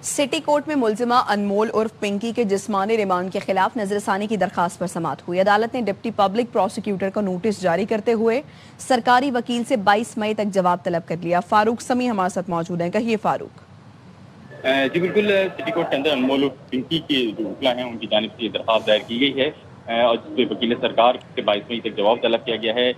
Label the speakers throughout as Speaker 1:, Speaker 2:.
Speaker 1: City court में मुलजिमा अनमोल उर्फ पिंकी के जिस्मानी रिमांड के खिलाफ नजरसानी की दरखास्त पर समाअत हुई। अदालत ने डिप्टी पब्लिक प्रोसिक्यूटर को नोटिस जारी करते हुए सरकारी वकील से 22 मई तक जवाब तलब कर लिया। फारूक समी हमारे साथ मौजूद हैं। कहिए फारूक।
Speaker 2: जी बिल्कुल, सिटी कोर्ट के अंदर अनमोल उर्फ पिंकी के जो वकील हैं उनकी जानिब से दरखास्त दायर की गई है और जिस पर वकील सरकार से 22 मई तक जवाब तलब किया गया है।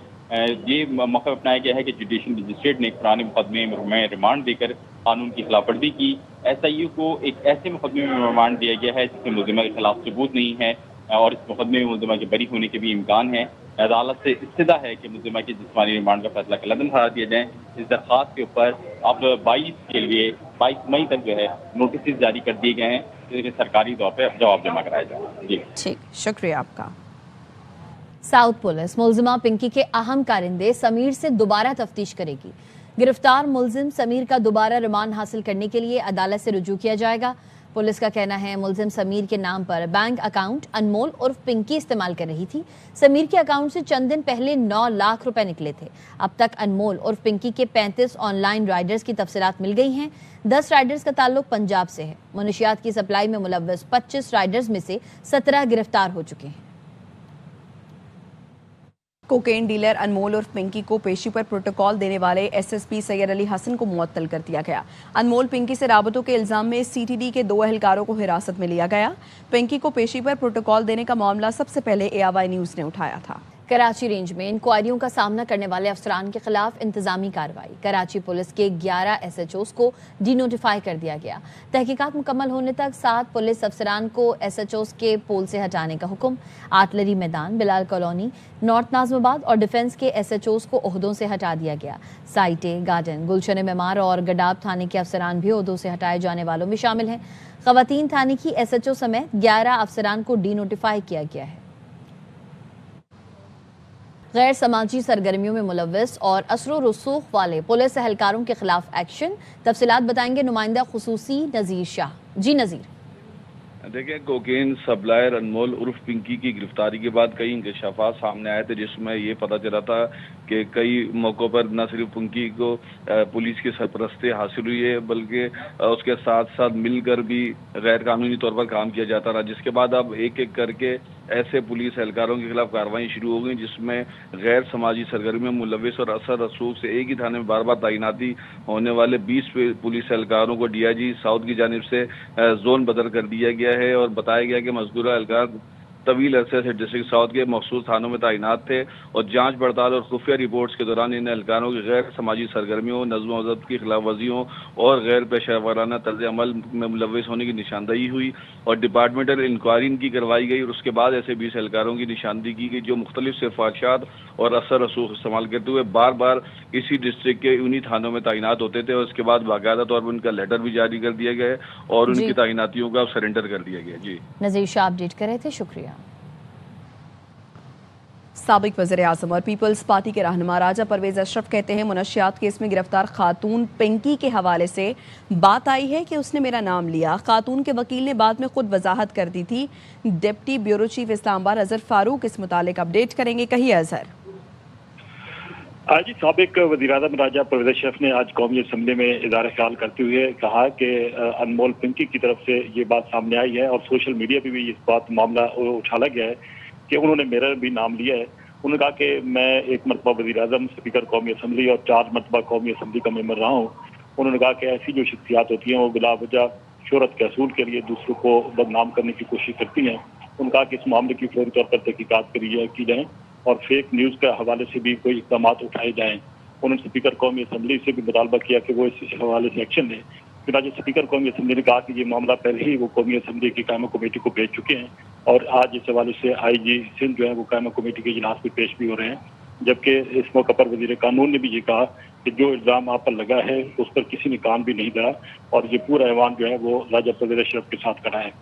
Speaker 2: ये मौका अपनाया गया है कि जुडिशल मजिस्ट्रेट ने एक पुराने मुकदमे में रिमांड देकर कानून की खिलाफवर्जी की। SIU को एक ऐसे मुकदमे में रिमांड दिया गया है जिसमें मुलजिमा के खिलाफ सबूत नहीं है और इस मुकदमे में मुलजिमा के बरी होने के भी इम्कान है। अदालत से इस्तदा है कि मुलजिमा के जिस्मानी रिमांड का फैसला कलअदम ठहरा दिया जाए। इस दरखास्त के ऊपर अब 22 मई तक जो है नोटिस जारी कर दिए गए हैं जिसके सरकारी तौर पर जवाब जमा कराया जाए। जी
Speaker 1: ठीक, शुक्रिया आपका।
Speaker 3: साउथ पुलिस मुलजिमा पिंकी के अहम कारिंदे समीर से दोबारा तफ्तीश करेगी। गिरफ्तार मुलजिम समीर का दोबारा रिमांड हासिल करने के लिए अदालत से रुजू किया जाएगा। पुलिस का कहना है मुलजिम समीर के नाम पर बैंक अकाउंट अनमोल उर्फ पिंकी इस्तेमाल कर रही थी। समीर के अकाउंट से चंद दिन पहले 9 लाख रुपए निकले थे। अब तक अनमोल उर्फ पिंकी के 35 ऑनलाइन राइडर्स की तफसीलात मिल गई हैं। 10 राइडर्स का ताल्लुक पंजाब से है। मुनशियात की सप्लाई में मुलव्वस 25 राइडर्स में से 17 गिरफ्तार हो चुके हैं।
Speaker 1: कोकेन डीलर अनमोल उर्फ पिंकी को पेशी पर प्रोटोकॉल देने वाले SSP सैयद अली हसन को मुअत्तल कर दिया गया। अनमोल पिंकी से राबतों के इल्जाम में CTD के 2 एहलकारों को हिरासत में लिया गया। पिंकी को पेशी पर प्रोटोकॉल देने का मामला सबसे पहले AY न्यूज़ ने उठाया था।
Speaker 3: कराची रेंज में इंक्वायरियों का सामना करने वाले अफसरान के खिलाफ इंतजामी कार्रवाई। कराची पुलिस के 11 SHOs को डीनोटिफाई कर दिया गया। तहकीकात मुकम्मल होने तक 7 पुलिस अफसरान को SHOs के पोल से हटाने का हुक्म। आर्टिलरी मैदान, बिलाल कॉलोनी, नॉर्थ नाज़माबाद और डिफेंस के SHOs को ओहदों से हटा दिया गया। साइटे, गार्डन, गुलशन मेमार और गडाब थाने के अफसरान भी ओहदों से हटाए जाने वालों में शामिल हैं। खवातीन थाने की SHO समेत 11 अफसरान को डीनोटिफाई किया गया है। गैर समाजी सरगर्मियों में मुलव्वस और असरो रसूख वाले पुलिस एहलकारों के खिलाफ एक्शन। तफसीलात बताएंगे नुमाइंदा खुसूसी नज़ीर शाह। जी नज़ीर।
Speaker 4: देखिए, कोकेन सप्लायर अनमोल उर्फ पिंकी की गिरफ्तारी के बाद कई इंकशाफात सामने आए थे जिसमें ये पता चला था कि कई मौक़ों पर न सिर्फ पिंकी को पुलिस की सरपरस्ती हासिल हुई है बल्कि उसके साथ साथ मिलकर भी गैर कानूनी तौर पर काम किया जाता रहा, जिसके बाद अब एक एक करके ऐसे पुलिस एहलकारों के खिलाफ कार्रवाई शुरू हो गई जिसमें गैर समाजी सरगर्मियों में मुलव्वस और असर रसूख से एक ही थाने में बार बार तैनाती होने वाले 20 पुलिस एहलकारों को DIG साउथ की जानिब से जोन बदल कर दिया गया है और बताया गया कि मज़कूरा एहलकार तवील अरसे से डिस्ट्रिक्ट साउथ के मखसूस थानों में तैनात थे और जांच पड़ताल और खुफिया रिपोर्ट्स के दौरान इन एहलकारों की गैर समाजी सरगर्मियों, नज़्म व ज़ब्त की खिलाफ वर्जियों और गैर पेशा वाराना तर्ज अमल में मुलव्वस होने की निशानदही हुई और डिपार्टमेंटल इंक्वायरी इनकी करवाई गई और उसके बाद ऐसे 20 एहलकारों की निशानदही की गई जो मुख्तलिफ सिफारिशात और असर रसूख इस्तेमाल करते हुए बार बार इसी डिस्ट्रिक्ट के उन्हीं थानों में तैनात होते थे और उसके बाद बाकायदा तौर पर उनका लेटर भी जारी कर दिया गया और उनकी तैनातियों का सरेंडर कर दिया गया। जी
Speaker 3: नज़ीर शाह अपडेट कर रहे थे, शुक्रिया।
Speaker 1: साबिक वज़ीर आज़म और पीपल्स पार्टी के रहनुमा राजा परवेज अशरफ कहते हैं मुनशियात केस में गिरफ्तार खातून पिंकी के हवाले से बात आई है कि उसने मेरा नाम लिया। खातून के वकील ने बाद में खुद वजाहत कर दी थी। Deputy bureau chief Islamabad Azhar Farooq इस मुतालिक अपडेट करेंगे। कहिए अजहर।
Speaker 5: आज साबिक वज़ीर-ए-आज़म राजा परवेज अशरफ ने आज कौमी असम्बली में इज़हार ख्याल करते हुए कहा कि अनमोल पिंकी की तरफ से ये बात सामने आई है और सोशल मीडिया पर भी इस बात मामला उछाला गया है कि उन्होंने मेरा भी नाम लिया है। उन्होंने कहा कि मैं एक मरतबा वज़ीर-ए-आज़म, स्पीकर कौमी असम्बली और 4 मरतबा कौमी असम्बली का मेंबर रहा हूँ। उन्होंने कहा कि ऐसी जो शख्सियात होती हैं वो बिला वजह शोहरत के असूल के लिए दूसरों को बदनाम करने की कोशिश करती हैं। उन्होंने कहा कि इस मामले की फौरी तौर पर तहकीकात की जाए और फेक न्यूज़ के हवाले से भी कोई इक़दाम उठाए जाएँ। उन्होंने स्पीकर कौमी असम्बली से भी मुतालबा किया कि वो इस हवाले से एक्शन लें। फिर स्पीकर कौमी असम्बली ने कहा कि ये मामला पहले ही वो कौमी असम्बली की कायमा कमेटी को भेज चुके हैं और आज इस हवाले से IG सिंध जो है वो कायमा कमेटी के इजलास में पेश भी हो रहे हैं। जबकि इस मौके पर वज़ीर कानून ने भी ये कहा कि जो इल्ज़ाम आप पर लगा है उस पर किसी ने कान भी नहीं धरा और ये पूरा ऐवान जो है वो राजा परवेज अशरफ के साथ खड़ा है।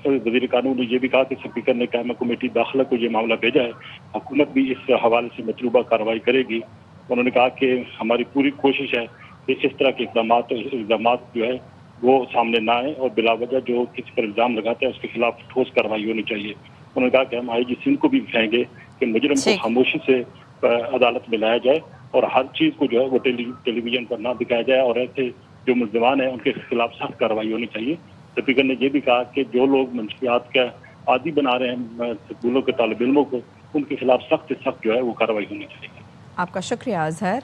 Speaker 5: वज़ीर कानून ने यह भी कहा कि स्पीकर ने कायमा कमेटी दाखिला को ये मामला भेजा है, हुकूमत भी इस हवाले से मतलूबा कार्रवाई करेगी। उन्होंने कहा कि हमारी पूरी कोशिश है कि इस तरह के इल्ज़ाम जो है वो सामने ना आए और बिला वजह जो किसी पर इल्ज़ाम लगाते हैं उसके खिलाफ ठोस कार्रवाई होनी चाहिए। उन्होंने कहा कि हम IG सिंध को भी कहेंगे कि मुजरिम को खामोशी से अदालत में लाया जाए और हर चीज़ को जो है वो टेलीविजन पर ना दिखाया जाए और ऐसे जो मुल्ज़िमान हैं उनके खिलाफ सख्त कार्रवाई होनी चाहिए। स्पीकर ने ये भी कहा कि जो लोग मंशियात का आदी बना रहे हैं स्कूलों के तालिब इल्मों को, उनके खिलाफ सख्त से सख्त जो है वो कार्रवाई होनी चाहिए।
Speaker 1: आपका शुक्रिया अजहर।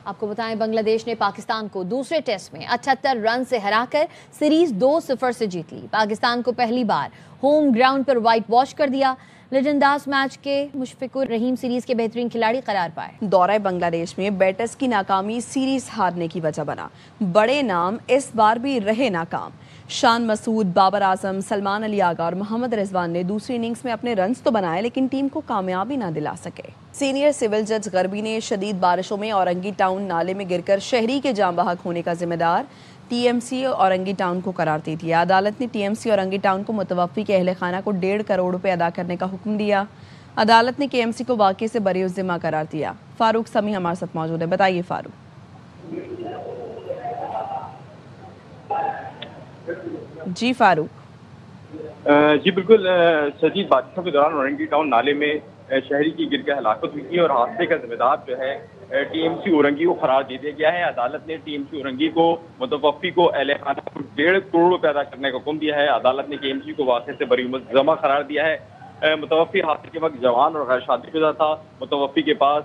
Speaker 3: आपको बताएं, बांग्लादेश ने पाकिस्तान को दूसरे टेस्ट में 78 रन से हराकर सीरीज 2-0 से जीत ली। पाकिस्तान को पहली बार होम ग्राउंड पर व्हाइट वॉश कर दिया। लिजनदास मैच के मुशफिकुर रहीम सीरीज के बेहतरीन खिलाड़ी करार पाए।
Speaker 1: दौरा बांग्लादेश में बैटर्स की नाकामी सीरीज हारने की वजह बना। बड़े नाम इस बार भी रहे नाकाम। शान मसूद, बाबर आजम, सलमान अली आगा और मोहम्मद रिजवान ने दूसरी इनिंग्स में अपने रन्स तो बनाए, लेकिन टीम को कामयाबी ना दिला सके। सीनियर सिविल जज गरबी ने शदीद बारिशों में औरंगी टाउन नाले में गिरकर शहरी के जाम बहक होने का जिम्मेदार टीएमसी औरंगी टाउन को करार दे दिया। अदालत ने टीएमसी औरंगी टाउन को मुतवफ़ी के अहले खाना को 1.5 करोड़ रुपए अदा करने का हुक्म दिया। अदालत ने केएमसी को वाक़े से बरी ज़िम्मा करार दिया। फारूक समी हमारे साथ मौजूद है, बताइए फारूक। जी फारूक।
Speaker 2: जी बिल्कुल, शदीद बारिशों के दौरान औरंगी टाउन नाले में शहरी की गिर के हलाकत हुई थी और हादसे का जिम्मेदार जो है टीएमसी औरंगी को करार दे दिया गया है। अदालत ने टीएमसी औरंगी को मुतवफ़ी को अहले खाना को 1.5 करोड़ रुपये अदा करने का हुक्म दिया है। अदालत ने केएमसी को वाक़े से बरी ज़िम्मा करार दिया है। मुतवफ़ी हादसे के वक्त जवान और गैर शादीशुदा था। मुतवफ़ी के पास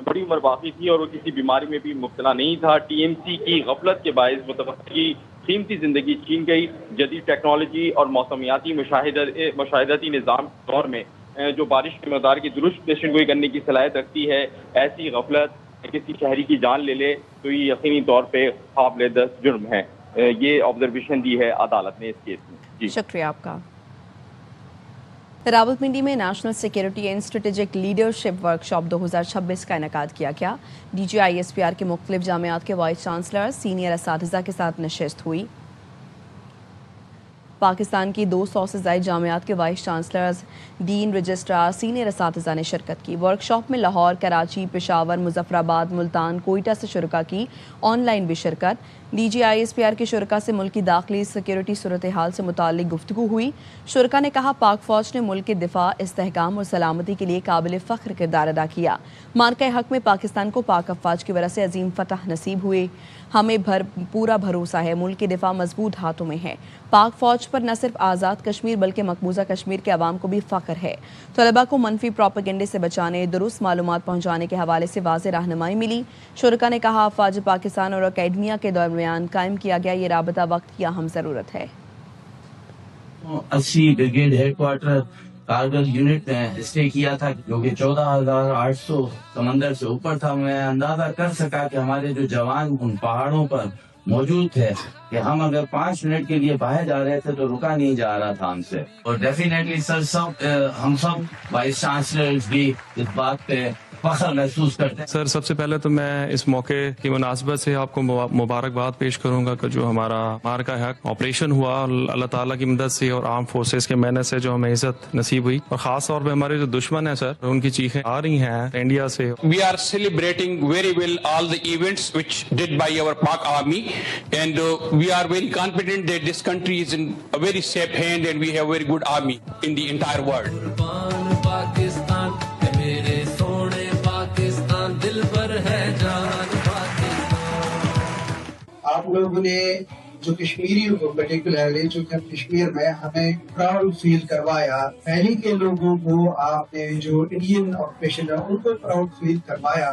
Speaker 2: बड़ी उम्र बाकी थी और वो किसी बीमारी में भी मुब्तला नहीं था। टीएमसी की गफलत के बायस मुतवफ़ी की कीमती जिंदगी छीन गई। जदीद टेक्नोलॉजी और मौसमियाती मुशाहिदाती निज़ाम के दौर में जो बारिश के मकदार की दुरुस्त पेशेंगोई करने की सलाहियत रखती है, ऐसी गफलत किसी शहरी की जान ले ले तो ये यकीनी तौर पे काबिल-ए-दस्त जुर्म है। ये ऑब्जर्वेशन दी है अदालत ने इस केस में। जी
Speaker 1: शुक्रिया आपका। रावलपिंडी में national security and strategic leadership workshop 2026 का इनेकाद किया गया। DGISPR के मुख्तलिफ जामियात के वाइस चांसलर, सीनियर असातिज़ा के साथ नशिस्त हुई। पाकिस्तान की 200 से ज़ायद जामियात के vice chancellors, dean, registrar, senior असातिज़ा ने शिरकत की। वर्कशॉप में लाहौर, कराची, पेशावर, मुजफ्फराबाद, मुल्तान, कोयटा से शुरका की ऑनलाइन भी शिरकत। DGISPR के शुरका से मुल्क की दाखिली सिक्योरिटी सूरत हाल से मुताल्लिक गुफ्तगू हुई। शुरका ने कहा, पाक फ़ौज ने मुल्क के दिफा, इस्तेहकाम और सलामती के लिए काबिल फ़ख्र किरदार अदा किया। मार्का हक में पाकिस्तान को पाक अफ़वाज की वजह से अजीम फतह नसीब हुए। हमें पूरा भरोसा है, मुल्क के दिफा मजबूत हाथों में है। पाक फ़ौज पर न सिर्फ आज़ाद कश्मीर बल्कि मकबूजा कश्मीर के अवाम को भी फ़ख्र है। तलबा को मनफी प्रोपेगेंडे से बचाने, दुरुस्त मालूमात पहुँचाने के हवाले से वाज़े रहनुमाई मिली। शुरका ने कहा, अफ़वाज पाकिस्तान और अकेडमिया के दरमियान कायम किया गया ये राबता वक्त की अहम ज़रूरत है।
Speaker 6: 80 ब्रिगेड हेडक्वार्टर कारगिल यूनिट ने स्टे किया था, जो कि 14,800 समंदर से ऊपर था। मैं अंदाजा कर सका कि हमारे जो जवान उन पहाड़ों पर मौजूद थे कि हम अगर 5 मिनट के लिए बाहर जा रहे थे तो रुका नहीं जा रहा था हमसे। और डेफिनेटली सर, हम सब वाइस चांसलर्स भी इस बात पे फख्र महसूस करते हैं।
Speaker 7: सर, सबसे पहले तो मैं इस मौके की मुनासिबत से आपको मुबारकबाद पेश करूंगा कि जो हमारा मार्का हक ऑपरेशन हुआ, अल्लाह ताला की मदद से और आर्म फोर्सेस के मेहनत से जो हमें इज्जत नसीब हुई। और खास तौर पे हमारे जो दुश्मन है सर, उनकी चीखें आ रही हैं इंडिया से।
Speaker 8: We are celebrating very well all the events which did by our Pak army, and we are very confident that this country is in a very safe hand and we have a very good army in the entire world.
Speaker 9: आप लोगों ने जो कश्मीरियों को particularly जो कश्मीर में हमें proud feel करवाया, पहले के लोगों को आपने जो इंडियन ऑक्यूपेशन है उनको प्राउड फील करवाया।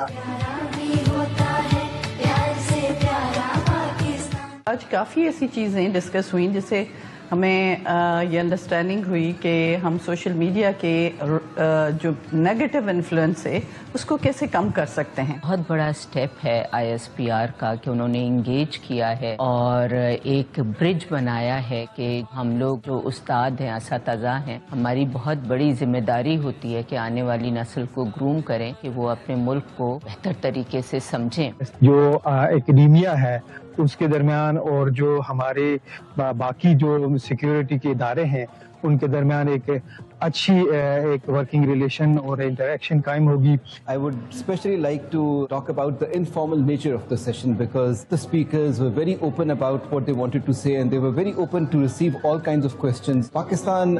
Speaker 10: आज काफ़ी ऐसी चीज़ें डिस्कस हुई जिससे हमें ये अंडरस्टैंडिंग हुई कि हम सोशल मीडिया के जो नेगेटिव इन्फ्लुएंस है उसको कैसे कम कर सकते हैं।
Speaker 11: बहुत बड़ा स्टेप है ISPR का कि उन्होंने इंगेज किया है और एक ब्रिज बनाया है कि हम लोग जो उस्ताद हैं, असातिज़ा हैं, हमारी बहुत बड़ी जिम्मेदारी होती है कि आने वाली नस्ल को ग्रूम करें कि वो अपने मुल्क को बेहतर तरीके से समझें।
Speaker 12: जो एकेडेमिया है उसके दरमियान और जो हमारे बाकी जो सिक्योरिटी के इदारे हैं ان کے درمیان ایک اچھی ایک ورکنگ ریلیشن اور انٹریکشن قائم ہوگی.
Speaker 13: I would especially like to talk about the informal nature of the session because the speakers were very open about what they wanted to say and they were very open to receive all kinds of questions. Pakistan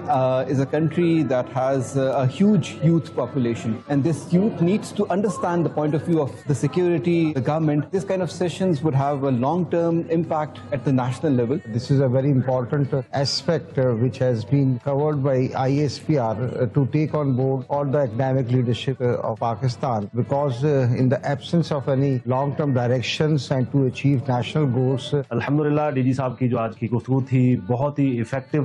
Speaker 13: is a country that has a huge youth population and this youth needs to understand the point of view of the security, the government. This kind of sessions would have a long-term impact at the national level.
Speaker 14: This is a very important aspect which has been covered by ISPR to take on board all the academic leadership of Pakistan because in the absence of any long-term directions and to achieve national goals.
Speaker 15: الحمدللہ D G صاحب کی جو آج کی گفتگو تھی بہت ہی effective,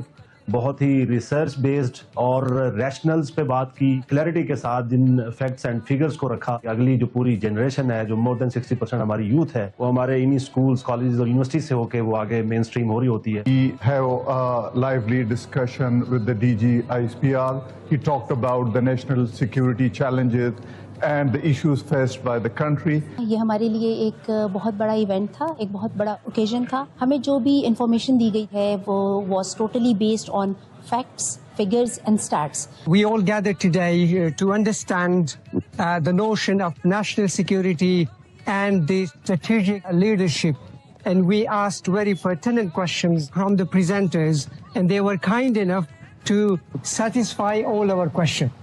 Speaker 15: بہت ہی ریسرچ بیسڈ اور ریشنلز پہ بات کی، کلیئرٹی کے ساتھ جن فیکٹس اینڈ فگرز کو رکھا کہ اگلی جو پوری جنریشن ہے جو مور دین 60% ہماری یوتھ ہے وہ ہمارے انہی اسکولز، کالجز اور یونیورسٹی سے ہو کے وہ آگے مین اسٹریم ہو رہی ہوتی ہے.
Speaker 16: We have a lively discussion with the DG ISPR. He talked about the national security challenges and the issues faced by the country.
Speaker 17: یہ ہمارے لیے ایک بہت بڑا ایونٹ تھا، ایک بہت بڑا اوکیزن تھا. ہمیں جو بھی انفارمیشن دی گئی ہے وہ was totally based on facts, figures and stats.
Speaker 18: We all gathered today to understand the notion of national security and the strategic leadership. And we asked very pertinent questions from the presenters and they were kind enough to satisfy all our questions.